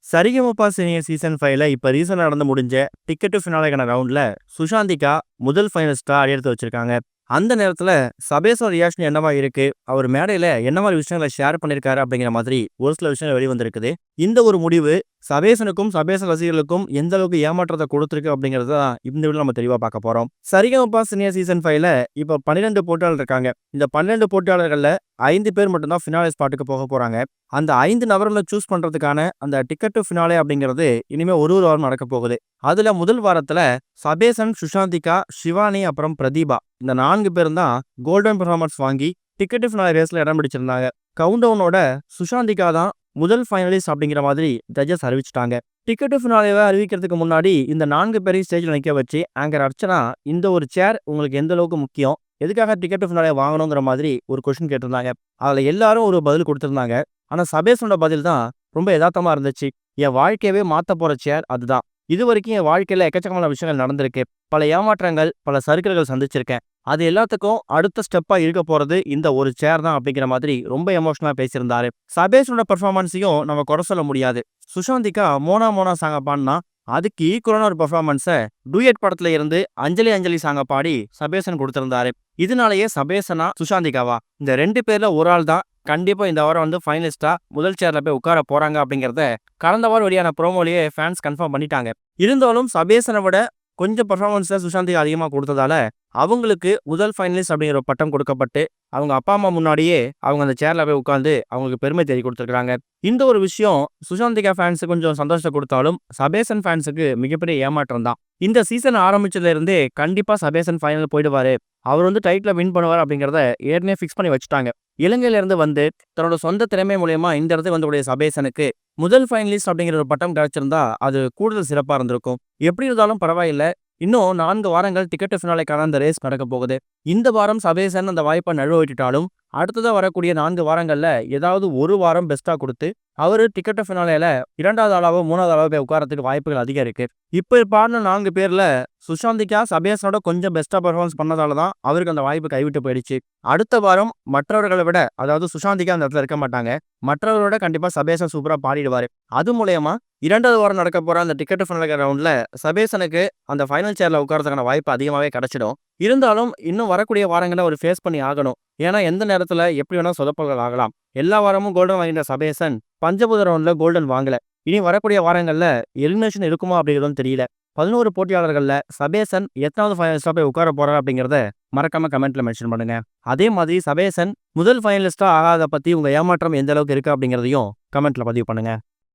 Sa Re Ga Ma Pa senior season 5ல இப்ப ரீசெண்டா நடந்து முடிஞ்ச டிக்கெட் டு ஃபினாலேக்கான ரவுண்ட்ல சுஷாந்திகா முதல் ஃபைனலிஸ்டா அடியெடுத்து வச்சிருக்காங்க. அந்த நேரத்துல சபேஸோட ரியாக்ஷன் என்னவா இருக்கு? அவர் மேடையில என்ன மாரி விஷயங்கள ஷேர் பண்ணியிருக்காரு அப்படிங்கிற மாதிரி ஒரு சில விஷயங்கள் வெளிவந்திருக்குது. இந்த ஒரு முடிவு சபேசனுக்கும், சபேசன் ரசிகர்களுக்கும் எந்த அளவுக்கு ஏமாற்றத்த குடுத்திருக்கு அப்படிங்கிறத தான் இந்த வீடியோல நம்ம தெளிவா பார்க்க போறோம். சரிகமபா சீனியர் சீசன் 5ல இப்ப 12 போட்டியாளர் இருக்காங்க. இந்த 12 போட்டியாளர்கள்ல 5 பேர் மட்டும் தான் ஃபினாலே ஸ்பாட்டுக்கு போக போறாங்க. அந்த 5 நபர்கள சூஸ் பண்றதுக்கான அந்த டிக்கெட் டு ஃபினாலே அப்படிங்கிறது இனிமே ஒரு வாரம் நடக்க போகுது. அதுல முதல் வாரத்துல சபேசன், சுஷாந்திகா, ஷிவானி அப்புறம் பிரதீபா இந்த 4 பேரும் தான் கோல்டன் பெர்ஃபார்மன்ஸ் வாங்கி டிக்கெட் டு ஃபினாலே ரேஸ்ல இடம் பிடிச்சிருந்தாங்க. கவுண்ட் டவுனோட சுஷாந்திகா தான் முதல் ஃபைனலிஸ்ட் அப்படிங்கிற மாதிரி ஜட்ஜஸ் அறிவிச்சிட்டாங்க. டிக்கெட் டு ஃபினாலேவை அறிவிக்கிறதுக்கு முன்னாடி இந்த 4 பேரையும் ஸ்டேஜ்ல நிக்க வச்சு ஆங்கர் அர்ச்சனா இந்த ஒரு சேர் உங்களுக்கு எந்த அளவுக்கு முக்கியம், எதுக்காக டிக்கெட் டு ஃபினாலே வாங்கணுங்கிற மாதிரி ஒரு கொஸ்டின் கேட்டிருந்தாங்க. அதுல எல்லாரும் ஒரு பதில் கொடுத்திருந்தாங்க. ஆனா சபேசனோட பதில் தான் ரொம்ப யதார்த்தமா இருந்துச்சு. என் வாழ்க்கையவே மாத்த போற சேர் அதுதான். இதுவரைக்கும் என் வாழ்க்கையில எக்கச்சக்கமான விஷயங்கள் நடந்திருக்கு. பல ஏமாற்றங்கள், பல சறுக்கல்கள் சந்திச்சிருக்கேன். அது எல்லாத்துக்கும் அடுத்த ஸ்டெப்பா இருக்க போறது இந்த ஒரு சேர் தான் அப்படிங்கிற மாதிரி ரொம்ப எமோஷனலா பேசியிருந்தாரு. சபேஷனோட பெர்ஃபார்மன்ஸையும் நம்ம குறை சொல்ல முடியாது. சுஷாந்திகா மோனா மோனா சாங்க பாடினா அதுக்கு ஈக்குவலான ஒரு பெர்ஃபார்மன்ஸை டூயட் படத்துல இருந்து அஞ்சலி அஞ்சலி சாங்க பாடி சபேசன் கொடுத்திருந்தாரு. இதனாலேயே சபேசனா சுஷாந்திகாவா இந்த 2 பேர்ல ஒரு ஆள் தான் கண்டிப்பா இந்த வாரம் ஃபைனலிஸ்டா முதல் சேர்ல போய் உட்கார போறாங்க அப்படிங்கறத கடந்த வாரம் வெளியான ப்ரோமோலயே ஃபேன்ஸ் கன்ஃபார்ம் பண்ணிட்டாங்க. இருந்தாலும் சபேசனை விட கொஞ்சம் பெர்ஃபார்மன்ஸ்ல சுஷாந்திகா அதிகமா கொடுத்ததால அவங்களுக்கு முதல் ஃபைனலிஸ்ட் அப்படிங்கிற ஒரு பட்டம் கொடுக்கப்பட்டு அவங்க அப்பா அம்மா முன்னாடியே அவங்க அந்த சேர்ல போய் உட்கார்ந்து அவங்களுக்கு பெருமை தேடி கொடுத்துருக்காங்க. இந்த ஒரு விஷயம் சுஷாந்திகா ஃபேன்ஸுக்கு கொஞ்சம் சந்தோஷத்தை கொடுத்தாலும் சபேசன் ஃபேன்ஸுக்கு மிகப்பெரிய ஏமாற்றம் தான். இந்த சீசன் ஆரம்பிச்சதுல இருந்தே கண்டிப்பா சபேசன் ஃபைனல் போயிடுவாரு, அவர் டைட்டில வின் பண்ணுவார் அப்படிங்கிறத ஏற்கனவே ஃபிக்ஸ் பண்ணி வச்சுட்டாங்க. இலங்கையில இருந்து தன்னோட சொந்த திறமை மூலியமா இந்த இடத்துக்கு வந்தக்கூடிய சபேசனுக்கு முதல் ஃபைனலிஸ்ட் அப்படிங்கிற ஒரு பட்டம் கிடைச்சிருந்தா அது கூடுதல் சிறப்பா இருந்திருக்கும். எப்படி இருந்தாலும் பரவாயில்ல, இன்னும் 4 வாரங்கள் டிக்கெட் ஃபினாலேக்கான அந்த ரேஸ் நடக்க போகுது. இந்த வாரம் சபேசன் அந்த வாய்ப்பை நழுவிட்டுட்டாலும் அடுத்ததா வரக்கூடிய 4 வாரங்கள்ல ஏதாவது ஒரு வாரம் பெஸ்டா கொடுத்து அவரு டிக்கெட் ஃபினாலேல 2வது ஆளாவோ 3வது ஆளாவோ போய் உட்காரத்துக்கு வாய்ப்புகள் அதிகம் இருக்கு. இப்ப பாடின 4 பேர்ல சுஷாந்திகா சபேசனோட கொஞ்சம் பெஸ்டா பெர்ஃபார்மன்ஸ் பண்ணதால தான் அவருக்கு அந்த வாய்ப்பு கைவிட்டு போயிடுச்சு. அடுத்த வாரம் மற்றவர்களை விட, அதாவது சுஷாந்திகா அந்த இடத்துல இருக்க மாட்டாங்க, மற்றவர்களோட கண்டிப்பா சபேசன் சூப்பரா பாடிடுவாரு. அது மூலயமா 2வது வாரம் நடக்க போற அந்த டிக்கெட் ஃபினாலே ரவுண்ட்ல சபேசனுக்கு அந்த ஃபைனல் சேர்ல உட்காரதுக்கான வாய்ப்பு அதிகமாவே கிடைச்சிடும். இருந்தாலும் இன்னும் வரக்கூடிய வாரங்களை அவர் ஃபேஸ் பண்ணி ஆகணும். ஏன்னா எந்த நேரத்துல எப்படி வேணா சொதப்பல்கள் ஆகலாம். எல்லா வாரமும் கோல்டன் வாங்கின சபேசன் பஞ்சபூத ரவுண்ட்ல கோல்டன் வாங்கல. இனி வரக்கூடிய வாரங்கள்ல எலிமினேஷன் இருக்குமா அப்படிங்கிறதும் தெரியல. 11 போட்டியாளர்கள்ல சபேசன் எத்தனாவது ஃபைனலிஸ்டா போய் உட்கார போறாரு அப்படிங்கிறத மறக்காம கமெண்ட்ல மென்ஷன் பண்ணுங்க. அதே மாதிரி சபேசன் முதல் ஃபைனலிஸ்டா ஆகாத பத்தி உங்க ஏமாற்றம் எந்த அளவுக்கு இருக்கு அப்படிங்கிறதையும் கமெண்ட்ல பதிவு பண்ணுங்க.